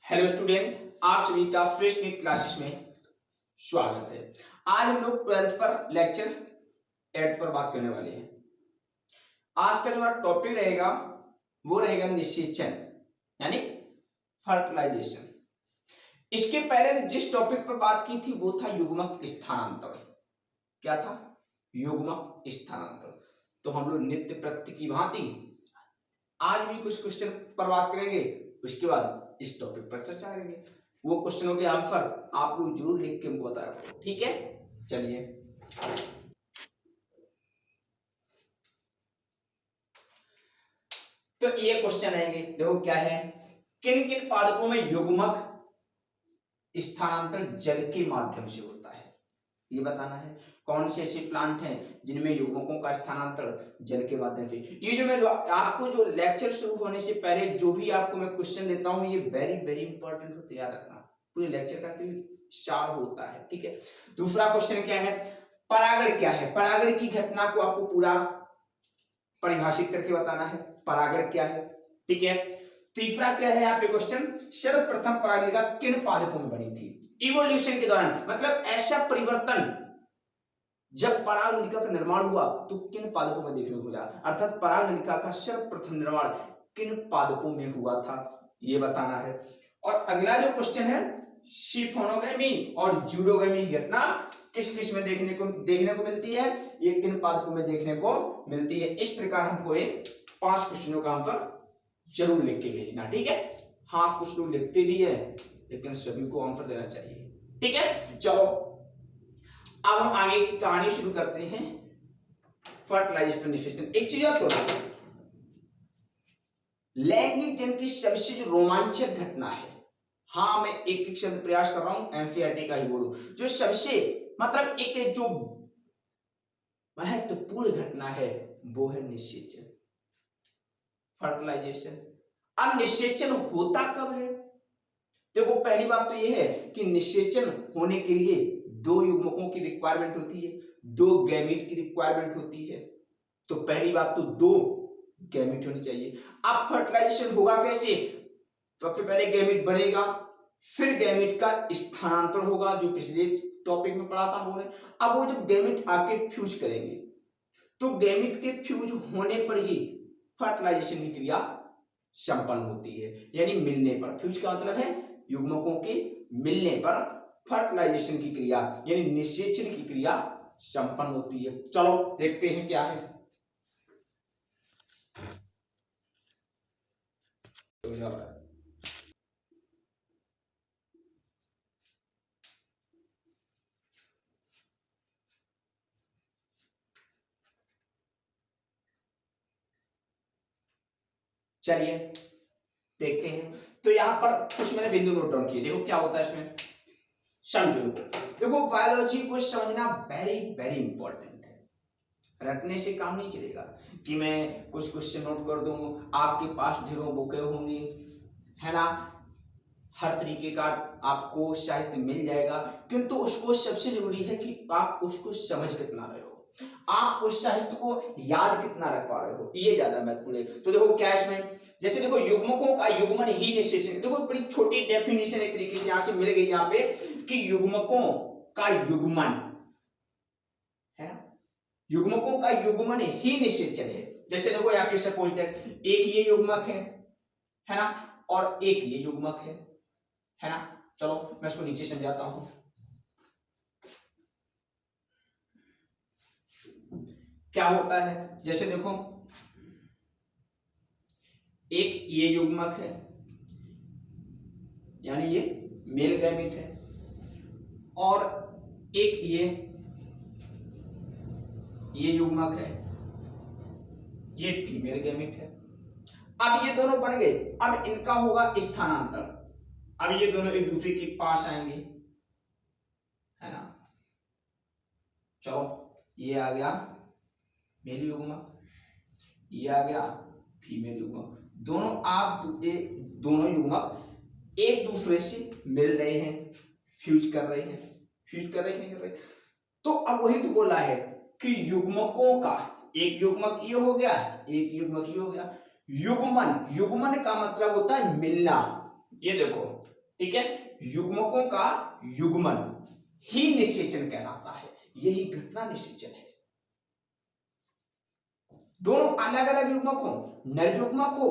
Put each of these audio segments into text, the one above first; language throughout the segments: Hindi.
हेलो स्टूडेंट, आप सभी का फ्रेश नीट क्लासेस में स्वागत है। आज हम लोग 12th पर लेक्चर 8 पर बात करने वाले हैं। आज का जो हमारा टॉपिक रहेगा वो रहेगा निषेचन यानी फर्टिलाइजेशन। इसके पहले मैं जिस टॉपिक पर बात की थी वो था युग्मक स्थानांतरण। क्या था? युग्मक स्थानांतरण। तो हम लोग नित्य प्रत्य की भांति आज भी कुछ क्वेश्चन पर बात करेंगे, उसके बाद इस टॉपिक पर चर्चा करेंगे। वो क्वेश्चनों के आंसर आप लोग जरूर लिख के हमको बताया करो, ठीक है? चलिए, तो ये क्वेश्चन आएंगे। देखो क्या है, किन किन पादपों में युग्मक स्थानांतरण जल के माध्यम से होता है, ये बताना है। कौन से ऐसे प्लांट हैं जिनमें युग्मकों का स्थानांतरण जल के माध्यम से। ये जो मैं आपको जो लेक्चर शुरू होने से पहले जो भी आपको मैं क्वेश्चन देता हूं, ये वेरी वेरी इंपॉर्टेंट होते, याद रखना। पूरे लेक्चर का सार होता है, ठीक है। दूसरा क्वेश्चन क्या है, परागण क्या है। परागण की घटना को आपको पूरा परिभाषित करके बताना है, परागण क्या है, ठीक है। तीसरा क्या है यहाँ पे क्वेश्चन, सर्वप्रथम परागणिका किन पादपों में बनी थी। इवोल्यूशन के दौरान, मतलब ऐसा परिवर्तन जब परागणिका का निर्माण हुआ तो किन पादपों में देखने को मिला, अर्थात परागणिका का सर्वप्रथम निर्माण किन पादपों में हुआ था, ये बताना है। और अगला जो क्वेश्चन है, सिफोनोगेमी और जूडोगेमी की घटना किस किस में देखने को मिलती है, ये किन पादपों में देखने को मिलती है। इस प्रकार हमको इन 5 क्वेश्चनों का आंसर जरूर लिख के भेजना, ठीक है। हाँ, कुछ लोग लिखते भी है लेकिन सभी को आंसर देना चाहिए, ठीक है। चलो, अब हम आगे की कहानी शुरू करते हैं। फर्टिलाइजेशन निषेचन। एक चीज याद करो, लैंगिक जन की सबसे जो रोमांचक घटना है, हाँ मैं एक एक शब्द प्रयास कर रहा हूं एनसीईआरटी का ही बोलूं, जो सबसे मतलब एक जो महत्वपूर्ण घटना है वो है निषेचन, फर्टिलाइजेशन। अब निषेचन होता कब है? देखो, पहली बात तो यह है कि निषेचन होने के लिए 2 युग्मकों की रिक्वायरमेंट होती है, 2 गैमीट की रिक्वायरमेंट होती है। तो पहली बात तो 2 गैमीट होनी चाहिए। अब फर्टिलाइजेशन होगा कैसे? सबसे पहले गैमीट बनेगा, फिर गैमीट का स्थानांतरण होगा, जो पिछले टॉपिक में पढ़ा था हमने। अब वो जब गैमीट आके फ्यूज करेंगे तो गैमीट के फ्यूज होने पर ही फर्टिलाइजेशन की क्रिया संपन्न होती है, यानी मिलने पर। फ्यूज का मतलब है युग्मकों के मिलने पर फर्टिलाइजेशन की क्रिया यानी निषेचन की क्रिया संपन्न होती है। चलो देखते हैं क्या है। चलिए देखते हैं। तो यहां पर कुछ मैंने बिंदु नोट डाउन किए, देखो क्या होता है इसमें, समझो। देखो, बायोलॉजी को समझना वेरी वेरी इंपॉर्टेंट है, रटने से काम नहीं चलेगा कि मैं कुछ क्वेश्चन नोट कर दूं, आपके पास ढेरों बुकें होंगी, है ना, हर तरीके का आपको साहित्य मिल जाएगा, किंतु उसको सबसे जरूरी है कि आप उसको समझ कितना रहे हो, आप उस साहित्य को याद कितना रख पा रहे हो, ये ज्यादा महत्वपूर्ण है। तो देखो क्या इसमें, जैसे देखो युग्मकों का युग्मन ही निषेचन। देखो बड़ी छोटी डेफिनेशन एक तरीके से यहां से मिल गई यहाँ पे कि युग्मकों का युग्मन, है ना, युग्मकों का युग्मन ही निषेचन है। जैसे देखो यहाँ पे सपोज दैट एक ये युग्मक है ना, और एक ये युग्मक है ना। चलो मैं इसको नीचे समझाता हूं। क्या होता है, जैसे देखो एक ये युग्मक है यानी ये मेल गैमीट है, और एक ये युग्मक है, ये फीमेल गैमीट है। अब ये दोनों बन गए, अब इनका होगा स्थानांतरण। अब ये दोनों एक दूसरे के पास आएंगे, है ना। चलो, ये आ गया मेल युग्मक, ये आ गया फीमेल युग्मक। दोनों युग्मक एक दूसरे से मिल रहे हैं, फ्यूज कर रहे हैं, नहीं कर रहे। तो अब वही तो बोला है कि युग्मकों का, एक युग्मक ये हो गया, एक युग्मक ये हो गया। युग्मन का मतलब होता है मिलना। ये देखो ठीक है, युग्मकों का युग्मन ही निषेचन कहलाता है, यही घटना निषेचन है। दोनों अलग अलग युग्मक हो, नर युग्मक हो,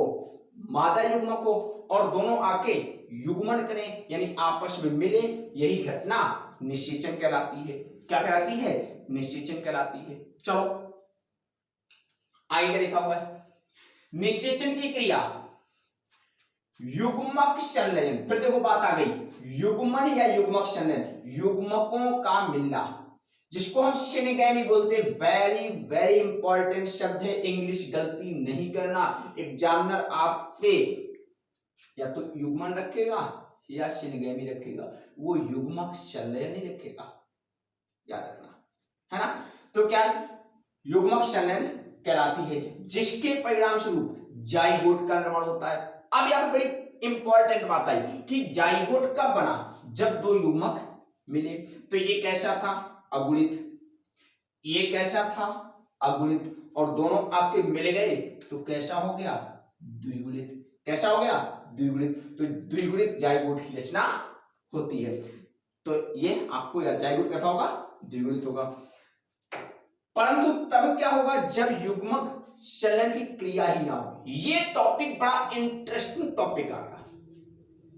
मादा युग्मक हो, और दोनों आके युग्मन करें यानी आपस में मिले, यही घटना निषेचन कहलाती है। क्या कहलाती है? निषेचन कहलाती है। चलो आगे क्या लिखा हुआ है, निषेचन की क्रिया युग्मक संलयन, फिर देखो बात आ गई, युग्मन या युग्मक संलयन, युग्मकों का मिलना, जिसको हम सिनगैमी बोलते हैं। वेरी वेरी इंपॉर्टेंट शब्द है, इंग्लिश गलती नहीं करना। एग्जामिनर आप पे या तो युग्मन रखेगा या सिनगैमी रखेगा, वो युग्मक संलयन नहीं रखेगा, याद रखना, है ना। तो क्या युग्मक संलयन कहलाती है, जिसके परिणाम स्वरूप जाइगोट का निर्माण होता है। अब यहां पर बड़ी इंपॉर्टेंट बात आई कि जाइगोट कब बना, जब दो युग्मक मिले। तो ये कैसा था? अगुणित। ये कैसा था? अगुणित। और दोनों आपके मिल गए तो कैसा हो गया? द्विगुणित। कैसा हो गया? द्विगुणित। तो द्विगुणित जाइगोट की रचना होती है। तो ये आपको याद, जाइगोट कैसा होगा? द्विगुणित होगा। परंतु तब क्या होगा? जब युग्मक संलयन की क्रिया ही ना हो। ये टॉपिक बड़ा इंटरेस्टिंग टॉपिक आ गया,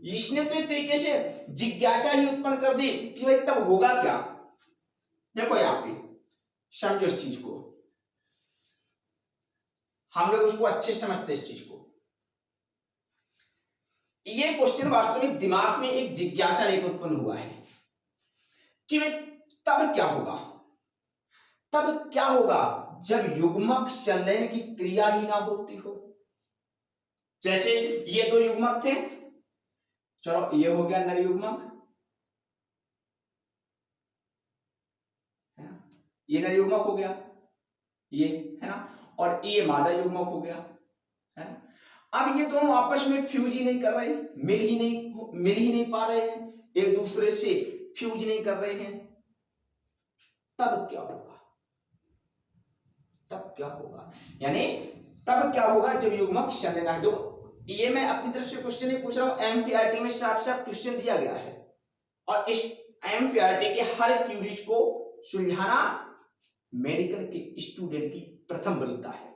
इसने तो एक तरीके से जिज्ञासा ही उत्पन्न कर दी कि भाई तब होगा क्या। देखो यहां पे समझो इस चीज को, हम लोग उसको अच्छे से समझते इस चीज को। ये क्वेश्चन वास्तव में दिमाग में एक जिज्ञासा लेकर उत्पन्न हुआ है कि भाई तब क्या होगा, तब क्या होगा जब युग्मक संलयन की क्रिया ही ना होती हो। जैसे ये दो युग्मक थे, चलो ये हो गया नर युग्मक, है ना, ये नर युग्मक हो गया, ये, है ना, और ये मादा युग्मक हो गया, है ना। अब ये दोनों आपस में फ्यूज ही नहीं कर रहे, मिल ही नहीं पा रहे हैं, एक दूसरे से फ्यूज नहीं कर रहे हैं, तब क्या होगा? तब क्या होगा यानी तब क्या होगा जब युग्मक संलयन है। देखो ये मैं अपनी तरफ से क्वेश्चन नहीं पूछ रहा हूं, एमसीईआरटी में साफ साफ क्वेश्चन दिया गया है, और इस एमसीईआरटी के हर क्यूरीज को सुलझाना मेडिकल के स्टूडेंट की प्रथम वरीयता है।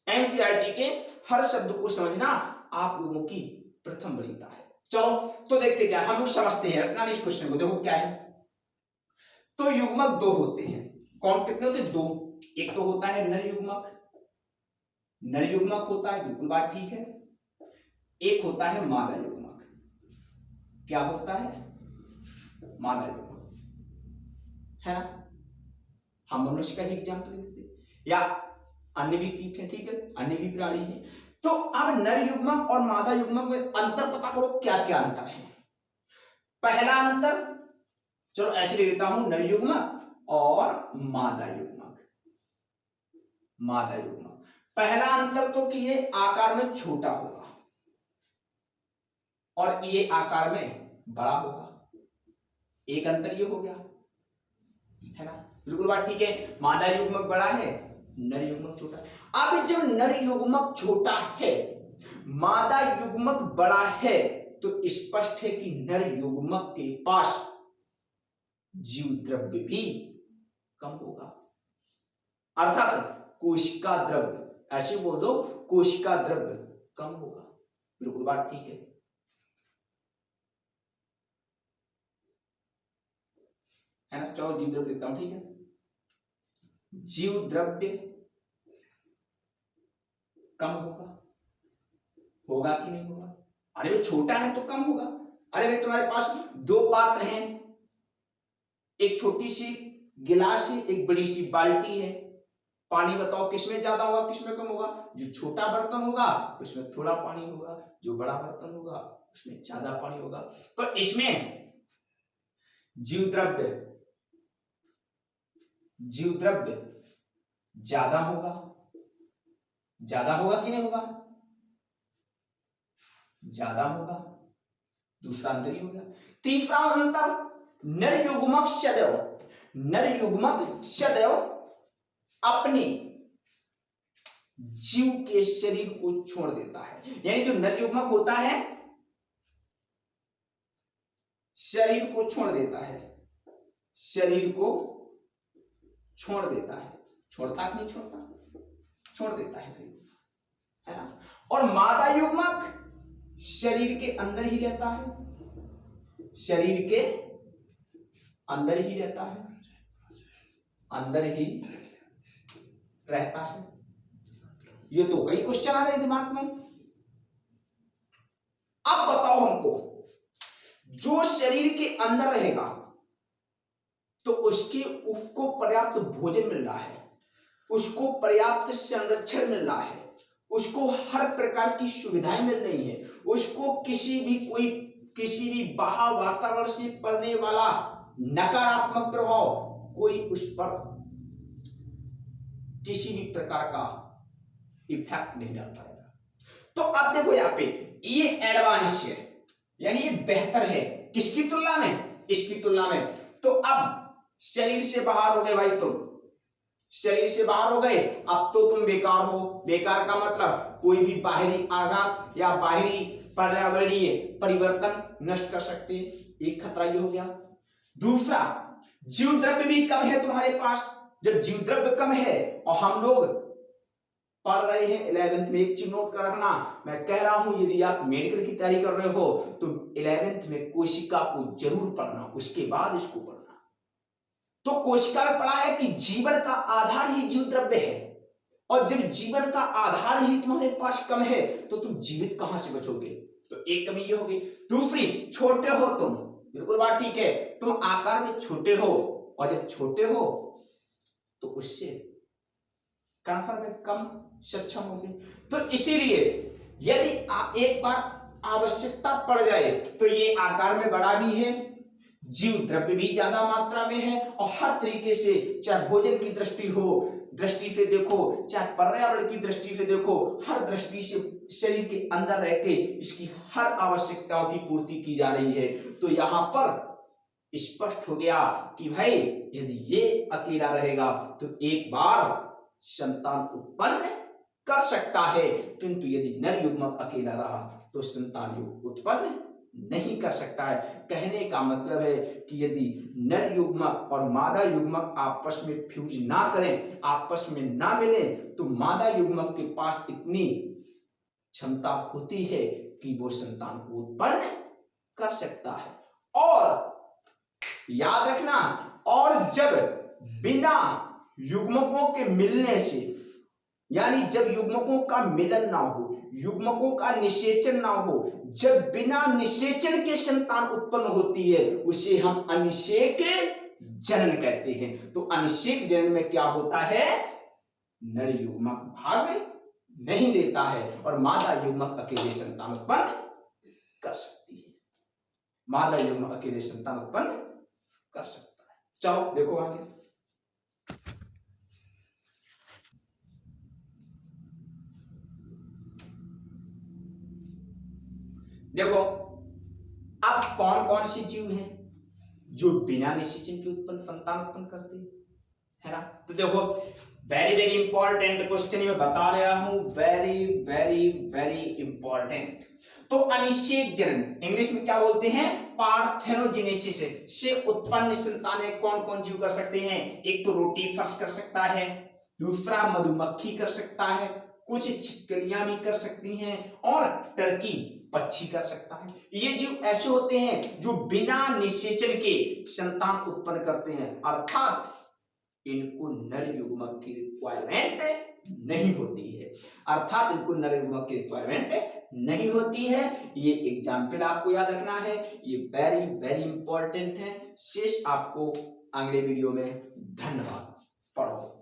एमसीईआरटी के हर शब्द को समझना आप लोगों की प्रथम वरीयता है। चलो तो देखते क्या हम लोग समझते हैं, रखना इस क्वेश्चन को। देखो क्या है, तो युग्मक दो होते हैं। कौन कितने होते हैं? दो। एक तो होता है नर युग्मक, नर युग्मक होता है, बिल्कुल बात ठीक है। एक होता है मादा युग्मक। क्या होता है? मादा युग्मक, है ना। हम मनुष्य का ही एग्जाम्पल लेते या अन्य भी कीट है, ठीक है, अन्य भी प्राणी है। तो अब नर युग्मक और मादा युग्मक में अंतर पता करो, क्या क्या अंतर है। पहला अंतर, चलो ऐसे ले लेता हूं, नर युग्मक और मादा युग्मक। मादा युग्मक, पहला अंतर तो कि ये आकार में छोटा होगा और ये आकार में बड़ा होगा। एक अंतर ये हो गया, है ना, बिल्कुल बात ठीक है। मादा युग्मक बड़ा है, नर युग्मक छोटा है। अब जब नर युग्मक छोटा है, मादा युग्मक बड़ा है, तो स्पष्ट है कि नर युग्मक के पास जीव द्रव्य भी कम होगा, अर्थात कोशिका द्रव्य, ऐसे बोल दो, कोशिका द्रव्य कम होगा। बिल्कुल बात ठीक है ना। चलो जीव द्रव्य लिखता हूं, ठीक है। जीव द्रव्य कम होगा, होगा कि नहीं होगा? अरे भाई छोटा है तो कम होगा। अरे भाई तुम्हारे पास दो पात्र हैं, एक छोटी सी गिलास है, एक बड़ी सी बाल्टी है, पानी बताओ किसमें ज्यादा होगा, किसमें कम होगा? जो छोटा बर्तन होगा उसमें थोड़ा पानी होगा, जो बड़ा बर्तन होगा उसमें ज्यादा पानी होगा। तो इसमें जीव द्रव्य ज्यादा होगा, ज्यादा होगा कि नहीं होगा? ज्यादा होगा, दूसरा अंतर ही हो गया। तीसरा अंतर, नर युग्मक सदैव अपने जीव के शरीर को छोड़ देता है। यानी जो नर युग्मक होता है शरीर को छोड़ देता है, शरीर को छोड़ देता है, छोड़ता कि नहीं छोड़ता, छोड़ देता है ना। और मादा युग्मक शरीर के अंदर ही रहता है, शरीर के अंदर ही रहता है, अंदर ही रहता है। ये तो कई क्वेश्चन आ रहे हैं दिमाग में। अब बताओ हमको, जो शरीर के अंदर रहेगा तो उसको पर्याप्त भोजन मिल रहा है, उसको पर्याप्त संरक्षण मिल रहा है, उसको हर प्रकार की सुविधाएं मिल रही है, उसको किसी भी बाहर वातावरण से पड़ने वाला नकारात्मक प्रभाव कोई उस पर किसी भी प्रकार का इफेक्ट नहीं डाल पाएगा। तो अब देखो यहाँ पे ये एडवांस है, यानी ये बेहतर है किसकी तुलना में, इसकी तुलना में। तो अब शरीर से बाहर हो गए भाई, तुम शरीर से बाहर हो गए, अब तो तुम बेकार हो। बेकार का मतलब कोई भी बाहरी आघात या बाहरी पर्यावरणीय परिवर्तन नष्ट कर सकते हैं, एक खतरा ये हो गया। दूसरा, जीव द्रव्य भी कम है तुम्हारे पास। जब जीव द्रव्य कम है और हम लोग पढ़ रहे हैं 11th में, एक चीज नोट कर रखना, मैं कह रहा हूं यदि आप मेडिकल की तैयारी कर रहे हो तो 11th में कोशिका को जरूर पढ़ना, उसके बाद इसको पढ़ना। तो कोशिका में पढ़ा है कि जीवन का आधार ही जीव द्रव्य है, और जब जीवन का आधार ही तुम्हारे पास कम है तो तुम जीवित कहां से बचोगे। तो एक कमी ये होगी। दूसरी, छोटे हो तुम, बिल्कुल बात ठीक है, तुम आकार में छोटे हो, और जब छोटे हो तो उससे कन्फर्म में कम सक्षम होगी। तो इसीलिए यदि एक बार आवश्यकता पड़ जाए तो ये आकार में बड़ा भी है, जीव द्रव्य भी ज्यादा मात्रा में है, और हर तरीके से, चाहे भोजन की दृष्टि से देखो, चाहे पर्यावरण की दृष्टि से देखो, हर दृष्टि से शरीर के अंदर रह के इसकी हर आवश्यकताओं की पूर्ति की जा रही है। तो यहां पर स्पष्ट हो गया कि भाई यदि ये अकेला रहेगा तो एक बार संतान उत्पन्न कर सकता है, किंतु यदि नर युग्मक अकेला रहा तो संतान उत्पन्न नहीं कर सकता है। कहने का मतलब है कि यदि नर युग्मक और मादा युग्मक आपस में फ्यूज ना करें, आपस में ना मिले, तो मादा युग्मक के पास इतनी क्षमता होती है कि वो संतान को उत्पन्न कर सकता है। और याद रखना, और जब बिना युग्मकों के मिलने से, यानी जब युग्मकों का मिलन ना हो, युग्मकों का निषेचन ना हो, जब बिना निषेचन के संतान उत्पन्न होती है, उसे हम अनिषेक जनन कहते हैं। तो अनिषेक जनन में क्या होता है, नर युग्मक भाग नहीं लेता है और मादा युग्मक अकेले संतान उत्पन्न कर सकती है, मादा युग्मक अकेले संतान उत्पन्न कर सकता है। चलो देखो आगे, देखो अब कौन कौन से जीव हैं जो बिना निषेचन के उत्पन्न संतान उत्पन्न करते हैं, है ना। तो देखो वेरी वेरी इंपॉर्टेंट क्वेश्चन मैं बता रहा हूं, वेरी वेरी वेरी इंपॉर्टेंट। तो अनिषेक जनन इंग्लिश में क्या बोलते हैं, पार्थेनोजेनेसिस से उत्पन्न संतानें कौन कौन जीव कर सकते हैं। एक तो रोटीफर्स कर सकता है, दूसरा मधुमक्खी कर सकता है, कुछ छिपकलियां भी कर सकती हैं, और टर्की पक्षी कर सकता है। ये जीव ऐसे होते हैं जो बिना निषेचन के संतान उत्पन्न करते हैं, अर्थात इनको नर युग्मक की रिक्वायरमेंट नहीं होती है, अर्थात इनको नर युग्मक की रिक्वायरमेंट नहीं होती है। ये एग्जाम्पल आपको याद रखना है, ये वेरी वेरी इंपॉर्टेंट है। शेष आपको अगले वीडियो में। धन्यवाद। पढ़ो।